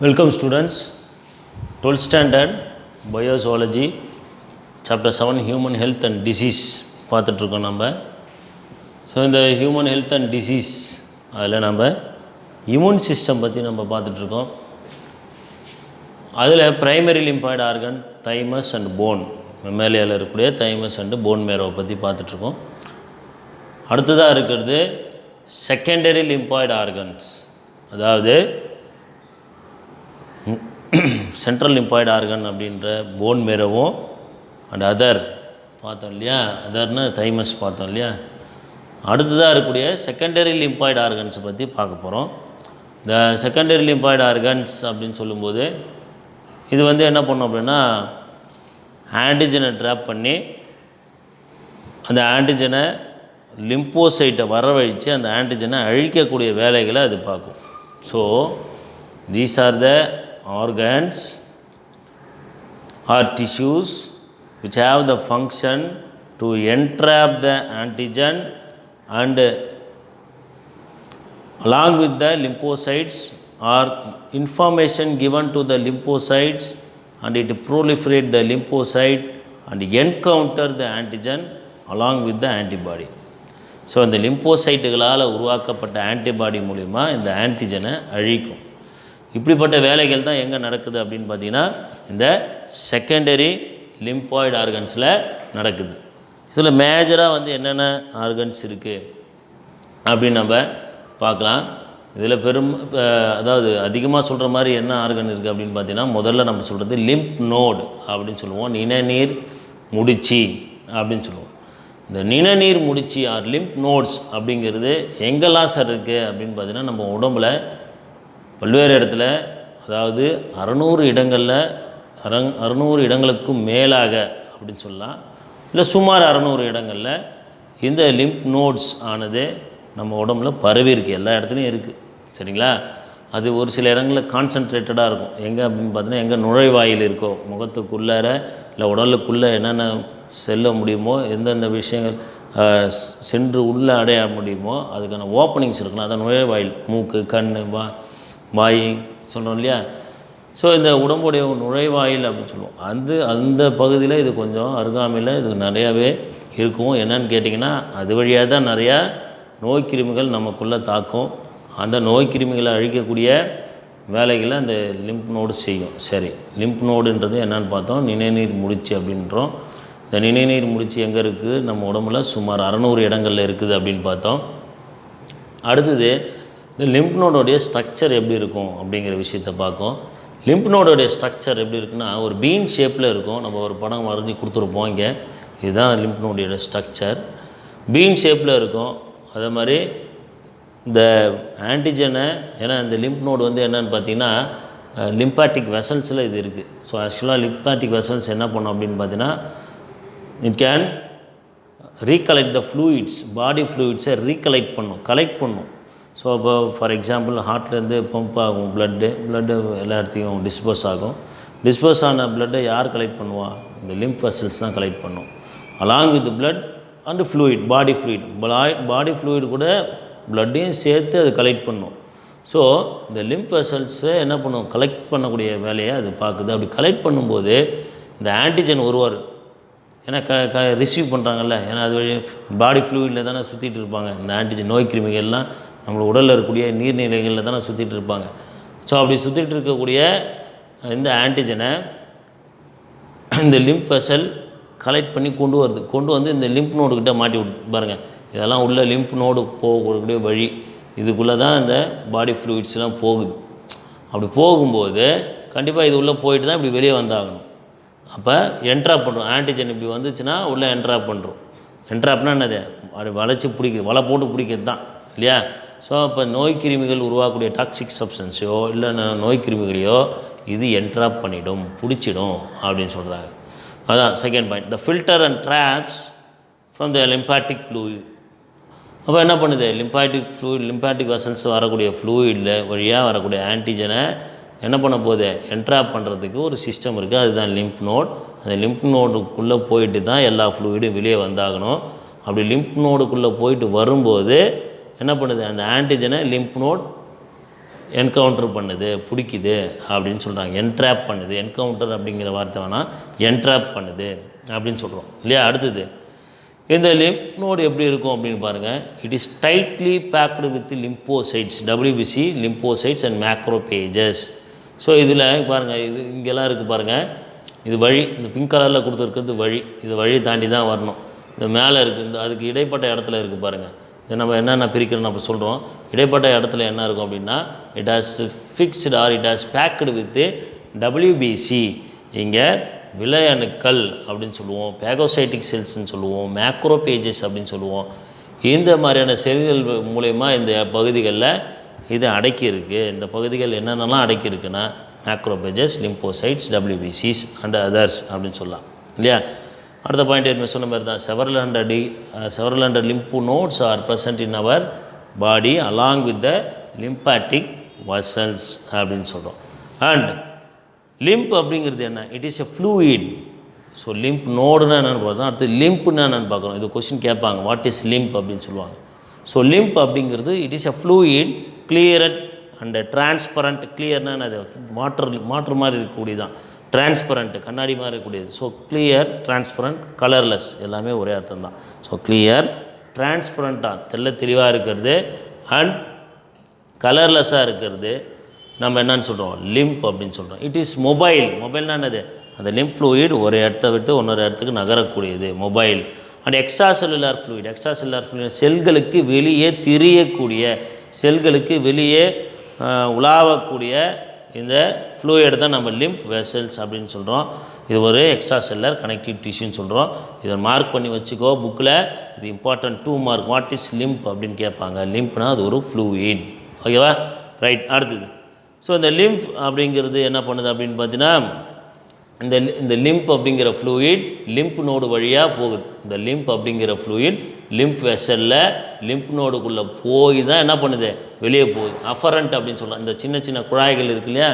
Welcome students, 12th standard Biozoology, Chapter 7 Human Health and Disease பார்த்துட்ருக்கோம் நம்ம. So இந்த human health and disease அதில் நம்ம இம்யூன் சிஸ்டம் பற்றி நம்ம பார்த்துட்ருக்கோம். அதில் primary lymphoid organ thymus and bone, மெமேலியாவில் இருக்கக்கூடிய தைமஸ் அண்டு போன் மேரோவை பற்றி பார்த்துட்ருக்கோம். அடுத்ததாக இருக்கிறது செகண்டரி லிம்பாய்டு ஆர்கன்ஸ், அதாவது சென்ட்ரல் லிம்பாய்டு ஆர்கன் அப்படின்ற போன் மேரோவும் அண்ட் அதர் பார்த்தோம் இல்லையா, அதர்னு தைமஸ் பார்த்தோம் இல்லையா. அடுத்ததாக இருக்கக்கூடிய செகண்டரி லிம்பாய்டு ஆர்கன்ஸை பற்றி பார்க்க போகிறோம். இந்த செகண்டரி லிம்பாய்டு ஆர்கன்ஸ் அப்படின்னு சொல்லும்போது இது என்ன பண்ணோம் அப்படின்னா, ஆன்டிஜனை ட்ராப் பண்ணி அந்த ஆன்டிஜனை லிம்போசைட்டை வரவழைச்சு அந்த ஆன்டிஜனை அழிக்கக்கூடிய வேலைகளை அது பார்க்கும். So these are the organs or tissues which have the function to entrap the antigen and along with the lymphocytes or information given to the lymphocytes and it proliferate the lymphocyte and encounter the antigen along with the antibody. So இந்த லிம்போசைட்டுகளால் உருவாக்கப்பட்ட antibody மூலிமா இந்த ஆன்டிஜனை அழிக்கும். இப்படிப்பட்ட வேலைகள் தான் எங்கே நடக்குது அப்படின்னு பார்த்தீங்கன்னா இந்த செகண்டரி லிம்பாய்டு ஆர்கன்ஸில் நடக்குது. இதில் மேஜராக என்னென்ன ஆர்கன்ஸ் இருக்குது அப்படின்னு நம்ம பார்க்கலாம். இதில் அதாவது அதிகமாக சொல்கிற மாதிரி என்ன ஆர்கன் இருக்குது அப்படின்னு பார்த்தீங்கன்னா, முதல்ல நம்ம சொல்கிறது லிம்ப் நோடு அப்படின்னு சொல்லுவோம், நிணநீர் முடிச்சி அப்படின்னு சொல்லுவோம். இந்த நிணநீர் முடிச்சி ஆர் லிம்ப் நோட்ஸ் அப்படிங்கிறது எங்கெல்லாம் சார் இருக்குது அப்படின்னு பார்த்தீங்கன்னா, நம்ம உடம்புல பல்வேறு இடத்துல, அதாவது 600 இடங்களில் 600 இடங்களுக்கும் மேலாக அப்படின்னு சொல்லலாம், இல்லை சுமார் 600 இடங்களில் இந்த லிம்ப் நோட்ஸ் ஆனது நம்ம உடம்புல பரவி இருக்குது, எல்லா இடத்துலையும் இருக்குது. சரிங்களா? அது ஒரு சில இடங்களில் கான்சன்ட்ரேட்டடாக இருக்கும். எங்கே அப்படின்னு பார்த்தீங்கன்னா, எங்கே நுழைவாயில் இருக்கோ, முகத்துக்குள்ளார இல்லை உடலுக்குள்ளே என்னென்ன செல்ல முடியுமோ, எந்தெந்த விஷயங்கள் சென்று உள்ளே அடைய முடியுமோ அதுக்கான ஓப்பனிங்ஸ் இருக்கலாம். அதான் நுழைவாயில், மூக்கு, கண், வாய் சொல்கிறோம் இல்லையா. ஸோ இந்த உடம்புடைய நுழைவாயில் அப்படின்னு சொல்லுவோம். அந்த பகுதியில் இது கொஞ்சம் அருகாமையில் இது நிறையாவே இருக்கும். என்னன்னு கேட்டிங்கன்னா, அது வழியாக தான் நிறையா நோய் கிருமிகள் நமக்குள்ளே தாக்கும். அந்த நோய் கிருமிகளை அழிக்கக்கூடிய வேலைகளை அந்த லிம்ப் நோடு செய்யும். சரி, லிம்ப் நோடுன்றது என்னென்னு பார்த்தோம், நிணநீர் முடிச்சு அப்படின்றோம். இந்த நிணநீர் முடிச்சு எங்கே இருக்குது, நம்ம உடம்புல சுமார் 600 இடங்களில் இருக்குது அப்படின்னு பார்த்தோம். அடுத்தது இந்த லிம்ப் நோடோடைய ஸ்ட்ரக்சர் எப்படி இருக்கும் அப்படிங்கிற விஷயத்தை பார்க்கும். லிம்ப் நோடோடைய ஸ்ட்ரக்சர் எப்படி இருக்குன்னா, ஒரு பீன் ஷேப்பில் இருக்கும். நம்ம ஒரு படம் வரைஞ்சி கொடுத்துருப்போம். இங்கே இதுதான் லிம்ப் நோடோட ஸ்ட்ரக்சர், பீன் ஷேப்பில் இருக்கும். அதே மாதிரி இந்த ஆன்டிஜனை, ஏன்னா இந்த லிம்ப் நோடு என்னென்னு பார்த்தீங்கன்னா லிம்பாட்டிக் வெசல்ஸில் இது இருக்குது. ஸோ ஆக்சுவலாக லிம்பாட்டிக் வெசல்ஸ் என்ன பண்ணும் அப்படின்னு பார்த்தீங்கன்னா, it can recollect the fluids, body ஃப்ளூயிட்ஸை ரீகலெக்ட் பண்ணும், கலெக்ட் பண்ணும். ஸோ இப்போ ஃபார் எக்ஸாம்பிள் ஹார்ட்லேருந்து பம்ப் ஆகும் ப்ளட்டு எல்லா இடத்தையும் டிஸ்போஸ் ஆகும். டிஸ்போஸ் ஆன ப்ளட்டை யார் கலெக்ட் பண்ணுவா, இந்த லிம்ப் வெசல்ஸ் தான் கலெக்ட் பண்ணும். Along with blood and fluid, body fluid கூட ப்ளட்டையும் சேர்த்து அது கலெக்ட் பண்ணும். ஸோ இந்த லிம்ப் வெசல்ஸை என்ன பண்ணும், கலெக்ட் பண்ணக்கூடிய வேலையை அது பார்க்குது. அப்படி கலெக்ட் பண்ணும்போது இந்த ஆன்டிஜன் ஒருவர் ஏன்னா ரிசீவ் பண்ணுறாங்கல்ல, ஏன்னா அது வழி பாடி ஃப்ளூயிடில் தானே சுற்றிட்டு இருப்பாங்க. இந்த ஆன்டிஜன் நோய் கிருமிகள்லாம் நம்மளோட உடலில் இருக்கக்கூடிய நீர்நிலைகளில் தானே சுற்றிட்டு இருப்பாங்க. ஸோ அப்படி சுற்றிட்டு இருக்கக்கூடிய இந்த ஆன்டிஜனை இந்த லிம்ப் வெசல் கலெக்ட் பண்ணி கொண்டு வந்து இந்த லிம்ப் நோடுக்கிட்ட மாட்டி விடுது பாருங்கள். இதெல்லாம் உள்ள லிம்ப் நோடு போகக்கூடிய வழி, இதுக்குள்ளே தான் இந்த பாடி ஃப்ளூயிட்ஸ்லாம் போகுது. அப்படி போகும்போது கண்டிப்பாக இது உள்ளே போயிட்டு தான் இப்படி வெளியே வந்தாகணும். அப்போ என்ட்ராப் பண்ணுறோம், ஆன்டிஜன் இப்படி வந்துச்சுன்னா உள்ளே என்ட்ராப் பண்ணுறோம். என்ட்ராப்னா என்னது, அது வளைச்சி பிடிக்குது, வலை போட்டு பிடிக்கிறது தான் இல்லையா. ஸோ இப்போ நோய் கிருமிகள் உருவாக்கக்கூடிய டாக்ஸிக் சப்ஸ்டன்ஸையோ இல்லை நோய் கிருமிகளையோ இது என்ட்ராப் பண்ணிடும், பிடிச்சிடும் அப்படின்னு சொல்கிறாங்க. அதான் second point, the filter and drops from the lymphatic fluid. அப்போ என்ன பண்ணுது, லிம்பாட்டிக் வெசல்ஸ் வரக்கூடிய ஃப்ளூயிடில் வழியாக வரக்கூடிய ஆன்டிஜனை என்ன பண்ண போகுது, என்ட்ராப் பண்ணுறதுக்கு ஒரு சிஸ்டம் இருக்குது, அதுதான் லிம்ப் நோட். அந்த லிம்ப் நோடுக்குள்ளே போயிட்டு தான் எல்லா ஃப்ளூயிடும் வெளியே வந்தாகணும். அப்படி லிம்ப் நோடுக்குள்ளே போயிட்டு வரும்போது என்ன பண்ணுது, அந்த ஆன்டிஜனை லிம்ப் நோட் என்கவுண்டர் பண்ணுது, பிடிக்குது அப்படின்னு சொல்கிறாங்க. என்ட்ராப் பண்ணுது. என்கவுண்டர் அப்படிங்கிற வார்த்தை வேணால் என்ட்ராப் பண்ணுது அப்படின்னு சொல்கிறோம் இல்லையா. அடுத்தது இந்த லிம்ப் நோடு எப்படி இருக்கும் அப்படின்னு பாருங்கள். It is tightly packed with lymphocytes, WBC lymphocytes and macrophages. So இதில் பாருங்கள், இது இங்கெல்லாம் இருக்குது பாருங்கள். இது வழி, இந்த பிங்க் கலரில் கொடுத்துருக்கிறது வழி. இது வழி தாண்டி தான் வரணும். இந்த மேலே இருக்குது, இந்த அதுக்கு இடைப்பட்ட இடத்துல இருக்குது பாருங்கள். இதை நம்ம என்னென்ன பிரிக்கிறோம் நம்ம சொல்கிறோம். இடைப்பட்ட இடத்துல என்ன இருக்கும் அப்படின்னா, it has fixed or it has packed with WBC. இங்கே விலை அணுக்கள் அப்படின்னு சொல்லுவோம், பேகோசைட்டிக் செல்ஸ்ன்னு சொல்லுவோம், மேக்ரோபேஜஸ் அப்படின்னு சொல்லுவோம். இந்த மாதிரியான செல்கள் மூலயமா இந்த பகுதிகளில் இது அடக்கியிருக்கு. இந்த பகுதிகள் என்னென்னலாம் அடக்கியிருக்குன்னா macrophages, lymphocytes, WBCs and others அப்படின்னு சொல்லலாம் இல்லையா. அடுத்த பாயிண்ட் என்ன சொன்ன மாதிரி தான், several hundred lymph nodes are present in our body along with the lymphatic vessels அப்படின்னு சொல்கிறோம். அண்ட் லிம்ப் அப்படிங்கிறது என்ன, it is a fluid. So lymph நோடுன்னா என்னென்னு பார்த்தோம். அடுத்து லிம்ப்னா என்னென்னு பார்க்குறோம். இது கொஸ்டின் கேட்பாங்க, வாட் இஸ் லிம்ப் அப்படின்னு சொல்லுவாங்க. ஸோ லிம்ப் அப்படிங்கிறது it is a fluid, clear and transparent. கிளியர்னா அது மாற்று மாதிரி இருக்கக்கூடியதான். டிரான்ஸ்பரண்ட் கண்ணாடி மாதிரி இருக்கக்கூடியது. ஸோ கிளியர், டிரான்ஸ்பரண்ட், கலர்லெஸ் எல்லாமே ஒரே அர்த்தம் தான். ஸோ கிளியர், டிரான்ஸ்பரண்ட்டாக தெளிவாக இருக்கிறது அண்ட் கலர்லெஸ்ஸாக இருக்கிறது நம்ம என்னன்னு சொல்கிறோம், லிம்ப் அப்படின்னு சொல்கிறோம். It is mobile. மொபைல்னா என்னது, அந்த லிம்ப் ஃப்ளூயிட் ஒரு இடத்த விட்டு இன்னொரு இடத்துக்கு நகரக்கூடியது mobile. And extracellular fluid. Extracellular fluid செல்களுக்கு வெளியே திரியக்கூடிய, செல்களுக்கு வெளியே உலாவக்கூடிய இந்த ஃப்ளூயிட் தான் நம்ம லிம்ப் வெசல்ஸ் அப்படின்னு சொல்கிறோம். இது ஒரு எக்ஸ்ட்ரா செல்லர் கனெக்டிவ் டிஷ்யூன்னு சொல்கிறோம். இதை மார்க் பண்ணி வச்சுக்கோ புக்கில். இது important 2 mark. What is lymph அப்படின்னு கேட்பாங்க. லிம்ப்னா அது ஒரு ஃப்ளூயிட். ஓகேவா, ரைட். அடுத்தது, ஸோ இந்த லிம்ப் அப்படிங்கிறது என்ன பண்ணுது அப்படின்னு பார்த்தீங்கன்னா, இந்த லிம்ப் அப்படிங்கிற ஃப்ளூயிட் லிம்ப் நோடு வழியாக போகுது. இந்த லிம்ப் அப்படிங்கிற ஃப்ளூயிட் லிம்ப் வெசலில் லிம்ப் நோடுக்குள்ளே போய் தான் என்ன பண்ணுது, வெளியே போகுது. அஃபரண்ட் அப்படின்னு சொல்கிறாங்க. இந்த சின்ன சின்ன குழாய்கள் இருக்கு இல்லையா,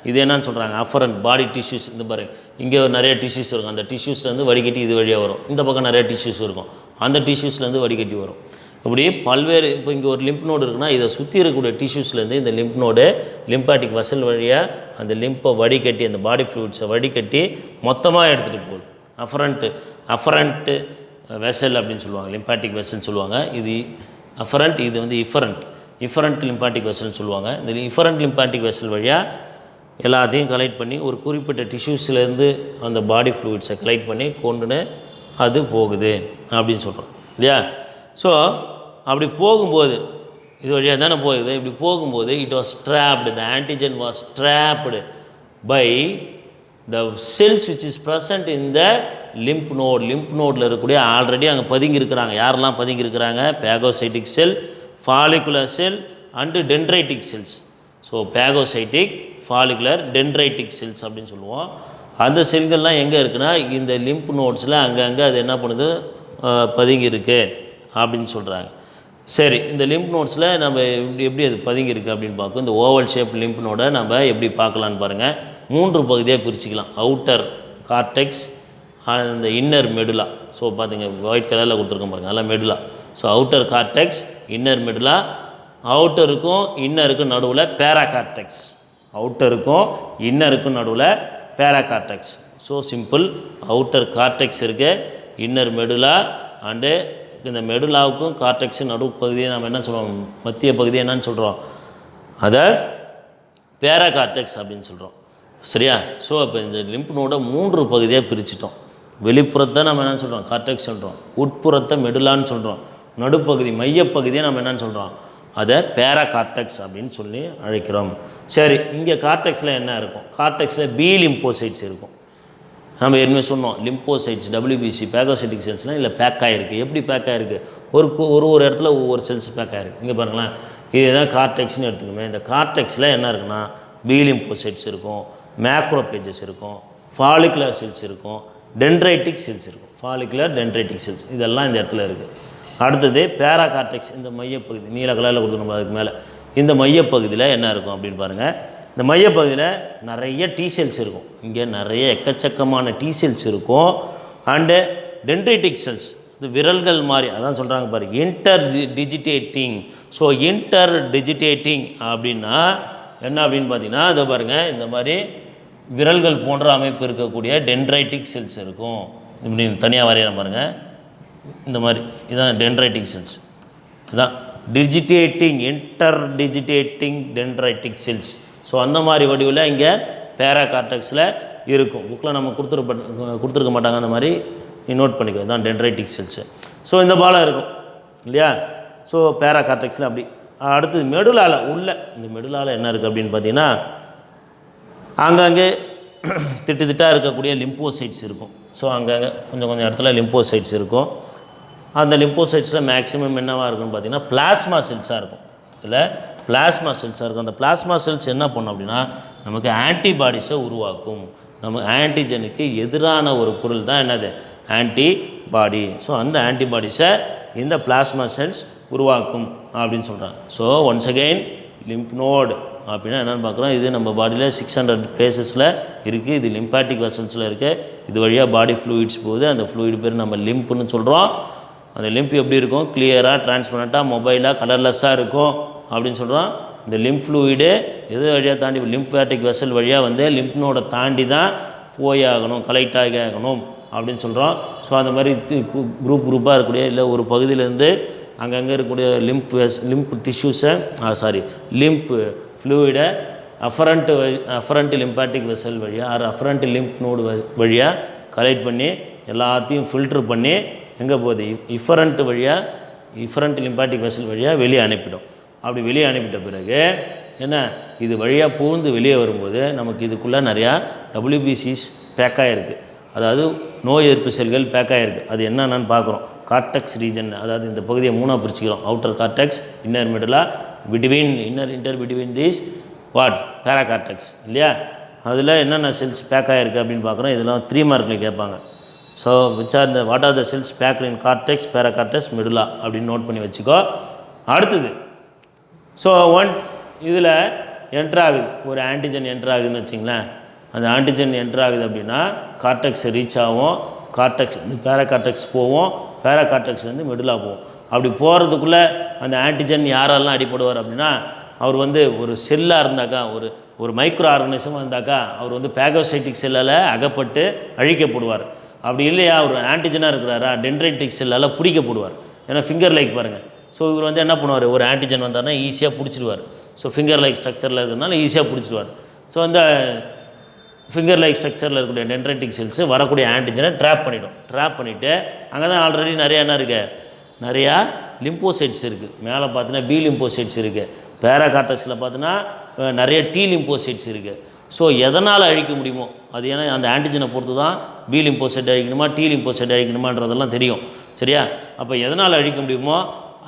இது என்னன்னு சொல்கிறாங்க, அஃபரண்ட் பாடி டிஷ்யூஸ். இந்த பாருங்க, இங்கே நிறைய டிஷ்யூஸ் இருக்கும். அந்த டிஷ்யூஸ்லேருந்து வடிகட்டி இது வழியாக வரும். இந்த பக்கம் நிறைய டிஷ்யூஸ் இருக்கும், அந்த டிஷ்யூஸ்லேருந்து வடிகட்டி வரும். இப்படி பல்வேறு, இப்போ இங்கே ஒரு லிம்ப் நோடு இருக்குன்னா இதை சுற்றி இருக்கக்கூடிய டிஷ்யூஸ்லேருந்து இந்த லிம்ப் நோடு லிம்பாட்டிக் வசல் வழியாக அந்த லிம்பை வடிகட்டி, அந்த பாடி ஃப்ளூயிட்ஸை வடிகட்டி மொத்தமாக எடுத்துகிட்டு போகுது. அஃபரண்ட்டு வெசல் அப்படின்னு சொல்லுவாங்க, லிம்பாட்டிக் வெசல் சொல்லுவாங்க. இது அஃபரண்ட், இது வந்து இஃபரண்ட் லிம்பாட்டிக் வெசல்னு சொல்லுவாங்க. இந்த இஃபரண்ட் லிம்பாட்டிக் வெசல் வழியாக எல்லாத்தையும் கலெக்ட் பண்ணி ஒரு குறிப்பிட்ட டிஷ்யூஸ்லேருந்து அந்த பாடி ஃப்ளூயிட்ஸை கலெக்ட் பண்ணி கொண்டுன்னு அது போகுது அப்படின்னு சொல்கிறோம் இல்லையா. ஸோ அப்படி போகும்போது இது வழியாக தானே போகுது. இப்படி போகும்போது it was trapped, the antigen was trapped by the cells which is present in the lymph node. Lymph நோடில் இருக்கக்கூடிய ஆல்ரெடி அங்கே பதுங்கி இருக்கிறாங்க. யாரெல்லாம் பதுங்கி இருக்கிறாங்க, phagocytic cell, follicular cell and dendritic cells. So phagocytic, follicular, dendritic cells அப்படின்னு சொல்லுவோம். அந்த செல்கள்லாம் எங்கே இருக்குன்னா இந்த லிம்ப் நோட்ஸில் அங்கங்கே அது என்ன பண்ணுது, பதுங்கி இருக்குது அப்படின்னு சொல்கிறாங்க. சரி, இந்த லிம்ப் நோட்ஸில் நம்ம எப்படி அது பதுங்கி இருக்குது அப்படின்னு பார்க்கும். இந்த ஓவல் ஷேப் லிம்ப் நோடை நம்ம எப்படி பார்க்கலான்னு பாருங்கள். 3 பகுதியாக பிரிச்சுக்கலாம். அவுட்டர் கார்டெக்ஸ், இந்த இன்னர் மெடுலா. ஸோ பார்த்திங்க ஒயிட் கலரில் கொடுத்துருக்கோம் பாருங்கள், அதெல்லாம் medulla. So outer cortex, inner medulla. அவுட்டருக்கும் இன்னருக்கும் நடுவில் பேராகார்டெக்ஸ். அவுட்டருக்கும் இன்னருக்கும் நடுவில் paracortex. So simple. Outer cortex இருக்குது, இன்னர் மெடுலா அண்டு இந்த மெடுலாவுக்கும் கார்டெக்ஸு நடுவு பகுதியை நம்ம என்ன சொல்கிறோம், மத்திய பகுதியை என்னன்னு சொல்கிறோம், அதை பேராகார்டெக்ஸ் அப்படின்னு சொல்கிறோம். சரியா. ஸோ இப்போ இந்த லிம்ப் நோடை 3 பகுதியாக பிரிச்சிட்டோம். வெளிப்புறத்தை நம்ம என்னென்னு சொல்கிறோம், கார்டெக்ஸ் சொல்கிறோம். உட்புறத்தை மெடுலான்னு சொல்கிறோம். நடுப்பகுதி மையப்பகுதியை நம்ம என்னென்னு சொல்கிறோம், அதை பேராகார்டெக்ஸ் அப்படின்னு சொல்லி அழைக்கிறோம். சரி, இங்கே கார்டெக்ஸில் என்ன இருக்கும், கார்டெக்ஸில் பி லிம்போசைட்ஸ் இருக்கும். நம்ம ஏற்கனவே சொன்னோம், லிம்போசைட்ஸ், WBC, பேகோசைட்டிக் செல்ஸ்னால் இல்லை பேக் ஆகிருக்கு. எப்படி பேக் ஆகிருக்கு, ஒரு இடத்துல ஒவ்வொரு செல்ஸ் பேக் ஆகிருக்கு. இங்கே பாருங்களேன், இதுதான் கார்டெக்ஸ்னு எடுத்துக்கோமே. இந்த கார்டெக்ஸில் என்ன இருக்குன்னா பி லிம்போசைட்ஸ் இருக்கும், மேக்ரோபேஜஸ் இருக்கும், ஃபாலிகுலர் செல்ஸ் இருக்கும், டென்ட்ரைட்டிக் செல்ஸ் இருக்கும். ஃபாலிகுலர், டென்ட்ரைட்டிக் செல்ஸ் இதெல்லாம் இந்த இடத்துல இருக்குது. அடுத்தது பேராகார்டெக்ஸ், இந்த மையப்பகுதி நீல கலரில் கொடுத்துருக்கோம் அதுக்கு மேலே. இந்த மையப்பகுதியில் என்ன இருக்கும் அப்படின்னு பாருங்கள். இந்த மையப்பகுதியில் நிறைய T செல்ஸ் இருக்கும். இங்கே நிறைய எக்கச்சக்கமான T செல்ஸ் இருக்கும். அண்டு டென்ட்ரைட்டிக் செல்ஸ், இது விரல்கள் மாதிரி, அதான் சொல்கிறாங்க பாரு, இன்டர் டிஜிட்டேட்டிங். ஸோ இன்டர் டிஜிட்டேட்டிங் அப்படின்னா என்ன அப்படின்னு பார்த்தீங்கன்னா அதை பாருங்கள், இந்த மாதிரி விரல்கள் போன்ற அமைப்பு இருக்கக்கூடிய டென்ட்ரைட்டிக் செல்ஸ் இருக்கும். இப்படி தனியாக வரையணும் பாருங்கள், இந்த மாதிரி இதுதான் டென்ட்ரைட்டிக் செல்ஸ். இதுதான் டிஜிட்டேட்டிங் இன்டர்டிஜிட்டேட்டிங் டென்ட்ரைட்டிக் செல்ஸ். ஸோ அந்த மாதிரி வடிவில் இங்கே பேராகார்டெக்ஸில் இருக்கும். புக்கில் நம்ம கொடுத்துருக்க மாட்டாங்க, அந்த மாதிரி நோட் பண்ணிக்கோ. இதுதான் டென்ட்ரைட்டிக் செல்ஸு. ஸோ இந்த பாலம் இருக்கும் இல்லையா? ஸோ பேராகார்டெக்ஸில் அப்படி. அடுத்தது மெடுலால உள்ள, இந்த மெடுலால என்ன இருக்குது அப்படின்னு பார்த்தீங்கன்னா ஆங்காங்கே திட்டாக இருக்கக்கூடிய லிம்போசைட்ஸ் இருக்கும். ஸோ அங்கங்கே கொஞ்சம் கொஞ்சம் இடத்துல லிம்போசைட்ஸ் இருக்கும். அந்த லிம்போசைட்ஸில் மேக்ஸிமம் என்னவாக இருக்குன்னு பார்த்தீங்கன்னா பிளாஸ்மா செல்ஸாக இருக்கும். இதில் பிளாஸ்மா செல்ஸாக இருக்கும். அந்த பிளாஸ்மா செல்ஸ் என்ன பண்ணும் அப்படின்னா நமக்கு ஆன்டிபாடிஸை உருவாக்கும். நம்ம ஆன்டிஜனுக்கு எதிரான ஒரு பொருள் தான் என்னது, ஆன்டிபாடி. ஸோ அந்த ஆன்டிபாடிஸை இந்த பிளாஸ்மா செல்ஸ் உருவாக்கும் அப்படின்னு சொல்கிறாங்க. So once again lymph node அப்படின்னா என்னென்னு பார்க்குறோம். இது நம்ம பாடியில் 600 பிளேசஸில் இருக்குது. இது லிம்பாட்டிக் வெசல்ஸில் இருக்குது. இது வழியாக பாடி ஃப்ளூயிட்ஸ் போகுது. அந்த ஃப்ளூயிட் பேர் நம்ம லிம்ப்னு சொல்கிறோம். அந்த லிம்ப் எப்படி இருக்கும், கிளியராக டிரான்ஸ்பரண்ட்டாக மொபைலாக கலர்லெஸ்ஸாக இருக்கும் அப்படின்னு சொல்கிறோம். இந்த லிம்ப் ஃப்ளூயிடு எது வழியாக தாண்டி லிம்பாட்டிக் வெசல் வழியாக வந்து லிம்ப் நோடை தாண்டி தான் போய் ஆகணும், கலெக்ட் ஆகி ஆகணும் அப்படின்னு சொல்கிறோம். ஸோ அந்த மாதிரி குரூப்பாக இருக்கக்கூடிய இல்லை ஒரு பகுதியிலேருந்து அங்கங்கே இருக்கக்கூடிய லிம்ப் டிஷ்யூஸை லிம்ப் ஃப்ளூயிடை அஃபரண்ட் லிம்பாட்டிக் வெசல் வழியாக அஃபரண்ட் லிம்ப் நோடு வழியாக கலெக்ட் பண்ணி எல்லாத்தையும் ஃபில்ட்ரு பண்ணி எங்கே போகுது, இஃபரண்ட் லிம்பாட்டிக் வெசல் வழியாக வெளியே அனுப்பிடும். அப்படி வெளியே அனுப்பிட்ட பிறகு என்ன, இது வழியாக பூந்து வெளியே வரும்போது நமக்கு இதுக்குள்ளே நிறையா WBCs பேக்காக இருக்குது. அதாவது நோய் எதிர்ப்பு செல்கள் பேக்காக இருக்குது. அது என்னென்னு பார்க்குறோம். கார்டெக்ஸ் ரீஜன், அதாவது இந்த பகுதியை 3ஆக பிரிச்சுக்கிறோம். Outer cortex, inner medulla, between these paracortex இல்லையா? அதில் என்னென்ன செல்ஸ் பேக்காக இருக்குது அப்படின்னு பார்க்குறோம். இதெல்லாம் 3 மார்க்கில் கேட்பாங்க. So what are the cells packed in cortex, paracortex, medulla அப்படின்னு நோட் பண்ணி வச்சுக்கோ. அடுத்தது ஸோ இதில் என்ட்ராகுது, ஒரு ஆன்டிஜன் என்ட்ராகுதுன்னு வச்சிங்களேன். அந்த ஆன்டிஜன் என்ட்ராகுது அப்படின்னா கார்டெக்ஸ் ரீச் ஆகும், கார்டெக்ஸ் பேராகார்டெக்ஸ் போவோம், பேராகார்டெக்ஸ்லேருந்து மிடுலா போவோம். அப்படி போகிறதுக்குள்ளே அந்த ஆன்டிஜன் யாரெல்லாம் அடிப்படுவார் அப்படின்னா, அவர் வந்து ஒரு செல்லாக இருந்தாக்கா, ஒரு மைக்ரோ ஆர்கனிசமாக இருந்தாக்கா அவர் வந்து பேகோசைட்டிக் செல்லால் அகப்பட்டு அழிக்கப்படுவார். அப்படி இல்லையா ஒரு ஆன்டிஜனாக இருக்கிறாரா டென்ட்ரைட்டிக் செல்லால் பிடிக்கப்படுவார். ஏன்னா ஃபிங்கர் லைக் பாருங்கள். ஸோ இவர் வந்து என்ன பண்ணுவார், ஒரு ஆன்டிஜன் வந்தார்னா ஈஸியாக பிடிச்சிடுவார். ஸோ ஃபிங்கர் லைக் ஸ்ட்ரக்சரில் இருக்கிறதுனால ஈஸியாக பிடிச்சிடுவார். ஸோ அந்த ஃபிங்கர் லைக் ஸ்ட்ரக்சரில் இருக்கக்கூடிய டென்ட்ரைட்டிக் செல்ஸு வரக்கூடிய ஆன்டிஜனை ட்ராப் பண்ணிவிட்டு அங்கே தான் ஆல்ரெடி நிறையா என்ன இருக்குது, நிறையா லிம்போசைட்ஸ் இருக்குது. மேலே பார்த்தீங்கன்னா பி லிம்போசைட்ஸ் இருக்குது. பேராகார்டெக்ஸில் பார்த்தீங்கன்னா நிறைய டி லிம்போசைட்ஸ் இருக்குது. ஸோ எதனால் அழிக்க முடியுமோ அது, ஏன்னா அந்த ஆன்டிஜனை பொறுத்து தான் பி லிம்போசைட் அழிக்கணுமா டி லிம்போசைட் அழிக்கணுமான்றதெல்லாம் தெரியும். சரியா? அப்போ எதனால் அழிக்க முடியுமோ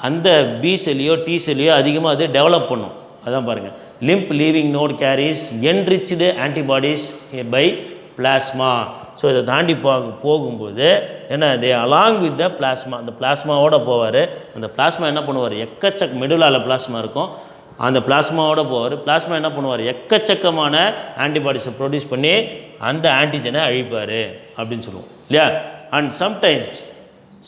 அந்த பி செல்லையோ டி செல்லையோ அதிகமாக அது டெவலப் பண்ணும். அதான் பாருங்கள், lymph leaving node carries enriched antibodies by plasma. So இதை தாண்டி போகும்போது என்ன, they along with the plasma, அந்த பிளாஸ்மாவோடு போவார். அந்த பிளாஸ்மா என்ன பண்ணுவார், மெடுலாவில் பிளாஸ்மா இருக்கும், அந்த பிளாஸ்மாவோடு போவார். பிளாஸ்மா என்ன பண்ணுவார், எக்கச்சக்கமான ஆன்டிபாடிஸை ப்ரொடியூஸ் பண்ணி அந்த ஆன்டிஜனை அழிப்பார் அப்படின்னு சொல்லுவோம் இல்லையா? அண்ட்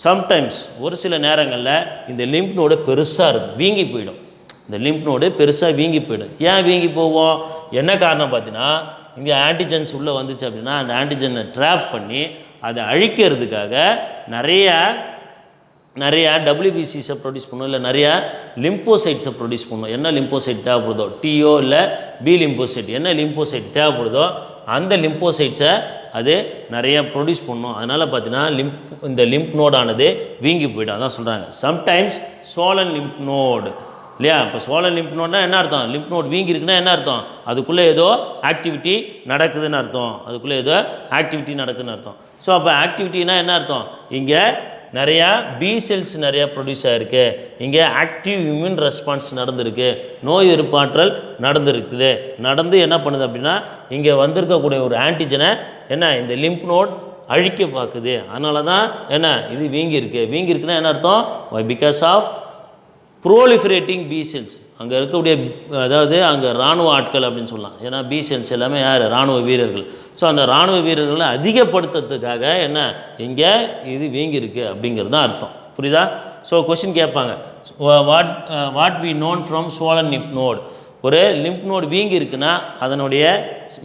சம்டைம்ஸ் ஒரு சில நேரங்களில் இந்த லிம்ப் நோடு பெருசாக இருக்கும், வீங்கி போயிடும். இந்த லிம்ப் நோடு பெருசாக வீங்கி போயிடும். ஏன் வீங்கி போவோம், என்ன காரணம் பார்த்தீங்கன்னா, இங்கே ஆன்டிஜன்ஸ் உள்ளே வந்துச்சு அப்படின்னா அந்த ஆன்டிஜனை ட்ராப் பண்ணி அதை அழிக்கிறதுக்காக நிறையா WBCஸை ப்ரொடியூஸ் பண்ணும், இல்லை நிறையா லிம்போசைட்ஸை ப்ரொடியூஸ் பண்ணும். என்ன லிம்போசைட் தேவைப்படுதோ, டிஓ இல்லை பி லிம்போசைட், என்ன லிம்போசைட் தேவைப்படுதோ அந்த லிம்போசைட்ஸை அது நிறையா ப்ரொடியூஸ் பண்ணும். அதனால் பார்த்தீங்கன்னா இந்த லிம்ப் நோடானது வீங்கி போய்டும். அதான் சொல்கிறாங்க சம்டைம்ஸ் சோலன் லிம்ப் நோடு இல்லையா? இப்போ சோலன் லிம்ப் நோட்னா என்ன அர்த்தம், லிம்ப் நோட் வீங்கி இருக்குன்னா என்ன அர்த்தம், அதுக்குள்ளே ஏதோ ஆக்டிவிட்டி நடக்குதுன்னு அர்த்தம். ஸோ அப்போ ஆக்டிவிட்டினா என்ன அர்த்தம், இங்கே நிறையா பி செல்ஸ் நிறையா ப்ரொடியூஸ் ஆகிருக்கு, இங்கே ஆக்டிவ் இம்யூன் ரெஸ்பான்ஸ் நடந்திருக்கு, நோய் எதிர்ப்பாற்றல் நடந்து என்ன பண்ணுது அப்படின்னா இங்கே வந்திருக்கக்கூடிய ஒரு ஆன்டிஜனை என்ன இந்த லிம்ப் நோட் அழிக்க பார்க்குது. அதனால தான் என்ன இது வீங்கியிருக்குன்னா என்ன அர்த்தம், பிகாஸ் ஆஃப் ப்ரோலிஃபரேட்டிங் பி செல்ஸ். அங்கே இருக்கக்கூடிய, அதாவது அங்கே இராணுவ ஆட்கள் அப்படின்னு சொல்லலாம். ஏன்னா பி செல்ஸ் எல்லாமே யார், இராணுவ வீரர்கள். ஸோ அந்த இராணுவ வீரர்களை அதிகப்படுத்துறதுக்காக என்ன இங்கே இது வீங்கியிருக்கு அப்படிங்கிறது தான் அர்த்தம். புரியுதா? ஸோ கொஸ்டின் கேட்பாங்க, what we known from swollen lymph node, ஒரு லிம்ப் நோடு வீங்கி இருக்குன்னா அதனுடைய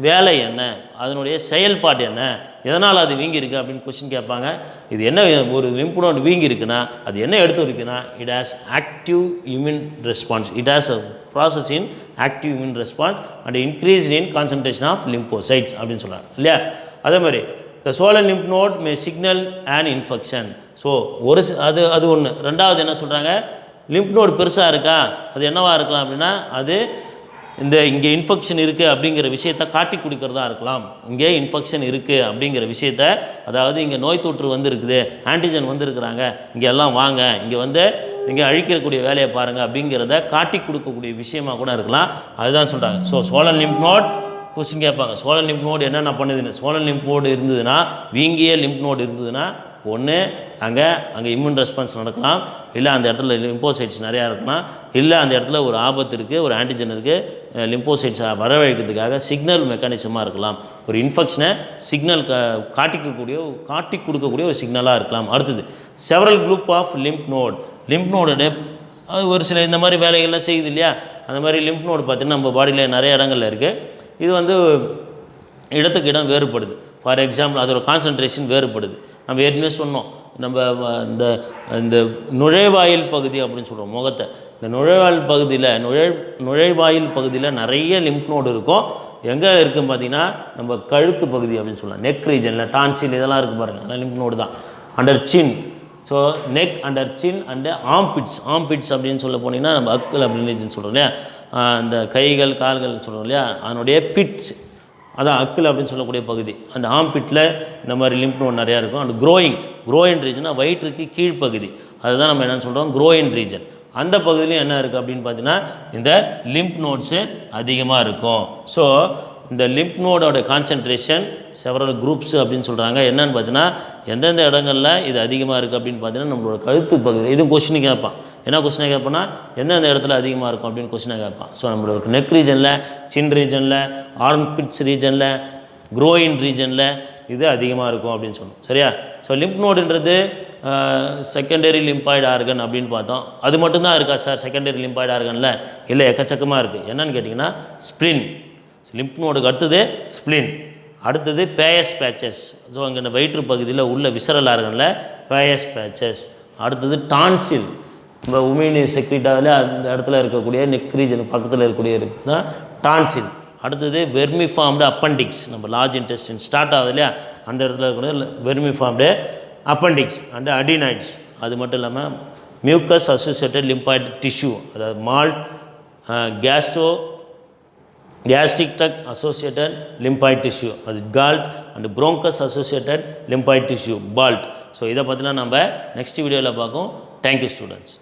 வேலை என்ன, அதனுடைய செயல்பாடு என்ன, எதனால் அது வீங்கி இருக்குது அப்படின்னு கொஸ்டின் கேட்பாங்க. இது என்ன, ஒரு லிம்ப் நோடு வீங்கி இருக்குன்னா அது என்ன எடுத்து இருக்குன்னா it has active immune response, it has a process in active immune response and increase in concentration of lymphocytes அப்படின்னு சொல்கிறாங்க இல்லையா. அதே மாதிரி the swollen lymph node may signal an infection. So அது ஒன்று. ரெண்டாவது என்ன சொல்கிறாங்க, லிம்ப் நோடு பெருசாக இருக்கா, அது என்னவாக இருக்கலாம் அப்படின்னா அது இங்கே இன்ஃபெக்ஷன் இருக்குது அப்படிங்கிற விஷயத்தை காட்டி கொடுக்கறதா இருக்கலாம். இங்கே இன்ஃபெக்ஷன் இருக்குது அப்படிங்கிற விஷயத்த, அதாவது இங்கே நோய் தொற்று வந்துருக்குது, ஆன்டிஜன் வந்துருக்குறாங்க, இங்கே எல்லாம் வாங்க, இங்கே அழிக்கக்கூடிய வேலையை பாருங்கள் அப்படிங்கிறத காட்டி கொடுக்கக்கூடிய விஷயமாக கூட இருக்கலாம். அதுதான் சொல்கிறாங்க. So swollen lymph node question கேட்பாங்க, swollen lymph node என்னென்ன பண்ணுதுன்னு. swollen lymph node இருந்ததுன்னா, வீங்கிய லிம்ப் நோடு இருந்ததுன்னா ஒன்று அங்கே இம்யூன் ரெஸ்பான்ஸ் நடக்கலாம், இல்லை அந்த இடத்துல லிம்போசைட்ஸ் நிறையா இருக்கலாம், இல்லை அந்த இடத்துல ஒரு ஆபத்து இருக்குது, ஒரு ஆன்டிஜன் இருக்குது, லிம்போசைட்ஸை வரவழைக்கிறதுக்காக சிக்னல் மெக்கானிசமாக இருக்கலாம். ஒரு இன்ஃபெக்ஷனை சிக்னல் காட்டி கொடுக்கக்கூடிய ஒரு சிக்னலாக இருக்கலாம். அடுத்தது several group of lymph node. Lymph node ஒரு சில இந்த மாதிரி வேலைகள்லாம் செய்யுது இல்லையா. அந்த மாதிரி லிம்ப் நோடு பார்த்திங்கன்னா நம்ம பாடியில் நிறைய இடங்களில் இருக்குது. இது இடத்துக்கு இடம் வேறுபடுது. ஃபார் எக்ஸாம்பிள் அதோட கான்சன்ட்ரேஷன் வேறுபடுது. நம்ம ஏற்கனவே சொன்னோம், நம்ம இந்த நுழைவாயில் பகுதி அப்படின்னு சொல்கிறோம் முகத்தை. இந்த நுழைவாயில் பகுதியில் நிறைய லிம்ப் நோடு இருக்கும். எங்கே இருக்குதுன்னு பார்த்தீங்கன்னா நம்ம கழுத்து பகுதி அப்படின்னு சொல்லலாம். நெக் ரீஜனில் டான்சில் இதெல்லாம் இருக்குது பாருங்கள், அதெல்லாம் லிம்ப் நோடு தான். Under chin, so neck under chin and armpits அப்படின்னு சொல்ல போனீங்கன்னா நம்ம அக்கல் அப்படின்னு சொல்கிறோம் இல்லையா. அந்த கைகள் கால்கள்னு சொல்கிறோம் இல்லையா, அதனுடைய பிட்ஸ், அதான் அக்கில் அப்படின்னு சொல்லக்கூடிய பகுதி. அந்த ஆம்பிட்டில் இந்த மாதிரி லிம்ப் நோட் நிறையா இருக்கும். அண்ட் க்ரோயின் ரீஜனாக வயிற்றுக்கு கீழ்ப்பகுதி, அதுதான் நம்ம என்னென்னு சொல்கிறோம், க்ரோயின் ரீஜன். அந்த பகுதியிலையும் என்ன இருக்குது அப்படின்னு பார்த்தீங்கன்னா இந்த லிம்ப் நோட்ஸு அதிகமாக இருக்கும். ஸோ இந்த லிம்ப் நோடோட கான்சன்ட்ரேஷன் செவரல் குரூப்ஸ் அப்படின்னு சொல்கிறாங்க. என்னென்னு பார்த்தீங்கன்னா எந்தெந்த இடங்களில் இது அதிகமாக இருக்குது அப்படின்னு பார்த்தீங்கன்னா நம்மளோட கழுத்து பகுதி. இதுவும் கொஸ்டின் கேட்பான். என்ன கொஸ்டினாக கேட்போன்னா எந்தெந்த இடத்துல அதிகமாக இருக்கும் அப்படின்னு கொஸ்டினாக கேட்பான். ஸோ நம்மளோட நெக் ரீஜனில், சின் ரீஜனில், ஆர்ம்பிட்ஸ் ரீஜனில், க்ரோயின் ரீஜனில் இது அதிகமாக இருக்கும் அப்படின்னு சொன்னோம். சரியா. ஸோ லிம்ப் நோடுன்றது செகண்டரி லிம்பாய்டு ஆர்கன் அப்படின்னு பார்த்தோம். அது மட்டும்தான் இருக்கா சார் செகண்டரி லிம்பாய்டு ஆர்கனில்? இல்லை, எக்கச்சக்கமாக இருக்குது. என்னென்னு கேட்டிங்கன்னா ஸ்ப்ளின், லிம்ப் நோடுக்கு அடுத்தது ஸ்ப்ளின், அடுத்தது பேயஸ் பேச்சஸ். ஸோ அங்கே இந்த வயிற்று பகுதியில் உள்ள விசரல் ஆர்கனில் பேயஸ் பேச்சஸ். அடுத்தது டான்சில், நம்ம உமினி செக்ரிட்டாவில் அந்த இடத்துல இருக்கக்கூடிய நெக் ரீஜன் பக்கத்தில் இருக்கக்கூடிய இருக்குது தான் டான்சில். அடுத்தது வெர்மிஃபார்ம்டு அப்பண்டிக்ஸ், நம்ம லார்ஜ் இன்டெஸ்டின் ஸ்டார்ட் ஆகுது இல்லையா, அந்த இடத்துல இருக்கக்கூடிய வெர்மிஃபார்ம்டு அப்பண்டிக்ஸ் அண்ட் அடினாய்ட்ஸ். அது மட்டும் இல்லாமல் மியூக்கஸ் அசோசியேட்டட் லிம்பாய்டு டிஷ்யூ, அதாவது malt, gastric tract associated lymphoid tissue, அது galt, and bronchus associated lymphoid tissue, BALT. So இதை பற்றினா நம்ம நெக்ஸ்ட் வீடியோவில் பார்ப்போம். Thank you students.